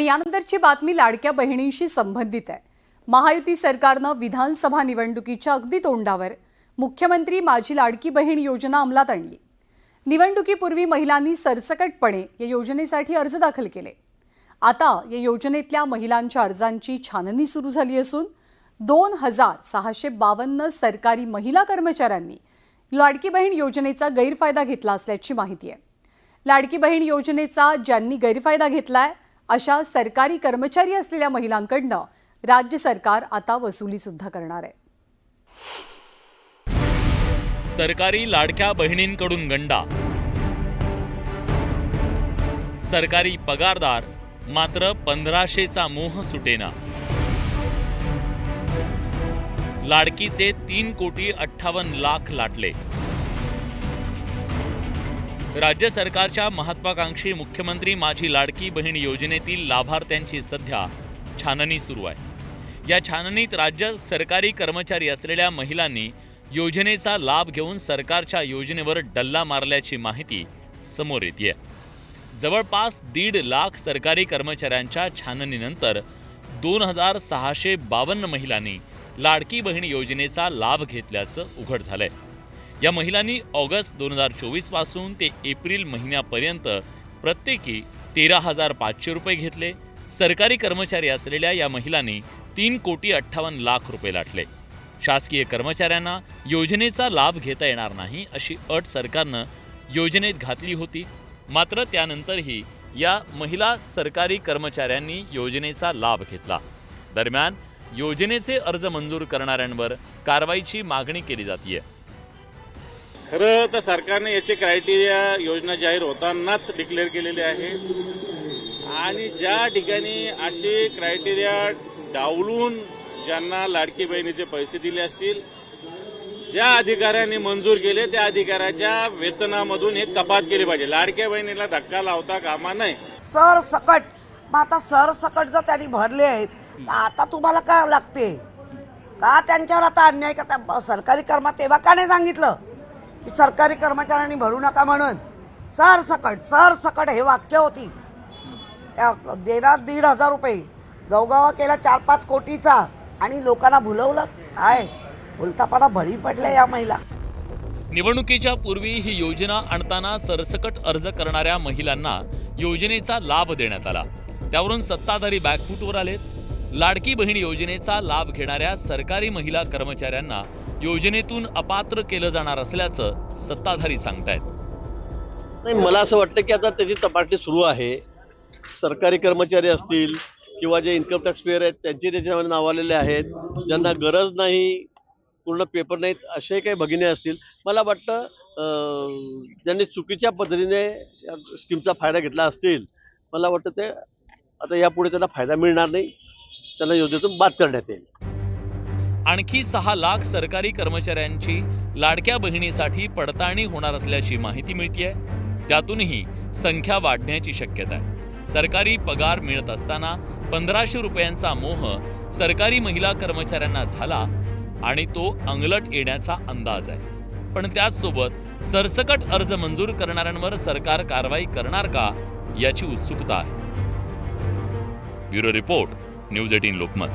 आणि यानंतरची बातमी लाडक्या बहिणींशी संबंधित आहे। महायुती सरकारनं विधानसभा निवडणुकीच्या अगदी तोंडावर मुख्यमंत्री माझी लाडकी बहीण योजना अंमलात आणली। निवडणुकीपूर्वी महिलांनी सरसकटपणे या योजनेसाठी अर्ज दाखल केले। आता या योजनेतल्या महिलांच्या अर्जांची छाननी सुरू झाली असून 2652 सरकारी महिला कर्मचाऱ्यांनी लाडकी बहीण योजनेचा गैरफायदा घेतला असल्याची माहिती आहे। लाडकी बहीण योजनेचा ज्यांनी गैरफायदा घेतलाय अशा सरकारी कर्मचारी असलेल्या महिलांकडनं राज्य सरकार आता वसुली सुद्धा करणार आहे। सरकारी लाडक्या बहिणींकडून गंडा, सरकारी पगारदार मात्र 1500चा मोह सुटेना। लाडकीचे 3,58,00,000 लाटले। राज्य सरकारच्या महत्वाकांक्षी मुख्यमंत्री माझी लाडकी बहीण योजनेतील लाभार्थ्यांची सध्या छाननी सुरू आहे। या छाननीत राज्य सरकारी कर्मचारी असलेल्या महिलांनी योजनेचा लाभ घेऊन सरकारच्या योजनेवर डल्ला मारल्याची माहिती समोर येते। जवळपास 1.5 लाख सरकारी कर्मचाऱ्यांच्या छाननीनंतर 2652 महिलांनी लाडकी बहीण योजनेचा लाभ घेतल्याचं उघड झालंय। या महिलांनी ऑगस्ट 2024 पासून ते एप्रिल महिन्यापर्यंत प्रत्येकी 13,500 रुपये घेतले। सरकारी कर्मचारी असलेल्या या महिलांनी 3,58,00,000 रुपये लाटले। शासकीय कर्मचाऱ्यांना योजनेचा लाभ घेता येणार नाही अशी अट सरकारनं योजनेत घातली होती। मात्र त्यानंतरही या महिला सरकारी कर्मचाऱ्यांनी योजनेचा लाभ घेतला। दरम्यान योजनेचे अर्ज मंजूर करणाऱ्यांवर कारवाईची मागणी केली जाते। खरं तर सरकारने याचे क्रायटेरिया योजना जाहीर होतानाच डिक्लेअर केलेले आहे आणि ज्या ठिकाणी असे क्रायटेरिया डावलून ज्यांना लाडकी बहिणीचे पैसे दिले असतील, ज्या अधिकाऱ्यांनी मंजूर केले त्या अधिकाऱ्याच्या वेतनामधून हे कपात केली पाहिजे। लाडक्या बहिणीला धक्का लावता कामा नये। सरसकट मग आता सरसकट जर त्यांनी भरले आहेत तर आता तुम्हाला काय लागते का? त्यांच्यावर आता अन्याय का? सरकारी कर्मचारी तेव्हा का नाही सांगितलं की सरकारी कर्मचाऱ्यांनी भरू नका म्हणून? सरसकट हे वाक्य होती। देणार 1,500 रुपये, गवगावा केला 4-5 कोटीचा आणि लोकांना भुलवलं। काय उलटापणा बळी पडले या महिला। निवडणुकीच्या पूर्वी ही योजना आणताना सरसकट अर्ज करणाऱ्या महिलांना योजनेचा लाभ देण्यात आला। त्यावरून सत्ताधारी बॅकफूटवर आलेत। लाडकी बहीण योजनेचा लाभ घेणाऱ्या सरकारी महिला कर्मचाऱ्यांना योजनेतून अपात्र केलं जाणार असल्याचं सत्ताधारी सांगतायत। नाही, मला असं वाटतं की आता त्याची तपासणी सुरू आहे। सरकारी कर्मचारी असतील किंवा जे इन्कम टॅक्स पेअर आहेत त्यांचे त्याच्यामध्ये नाव आलेले आहेत, ज्यांना गरज नाही, पूर्ण पेपर नाहीत असे काही भगिनी असतील, मला वाटतं ज्यांनी चुकीच्या पद्धतीने या स्कीमचा फायदा घेतला असतील, मला वाटतं ते आता यापुढे त्यांना फायदा मिळणार नाही, त्यांना योजनेतून बाद करण्यात येईल। आणखी 6 लाख सरकारी कर्मचाऱ्यांची लाडक्या बहिणीसाठी पडताळणी होणार असल्याची माहिती मिळतेय। त्यातूनही संख्या वाढण्याची शक्यता आहे। सरकारी पगार मिळत असताना 1500 रुपयांचा मोह सरकारी महिला कर्मचाऱ्यांना झाला आणि तो अंगलट येण्याचा अंदाज आहे। पण त्याचसोबत सरसकट अर्ज मंजूर करणाऱ्यांवर सरकार कारवाई करणार का याची उत्सुकता आहे। Bureau report, news 18 Lokmat.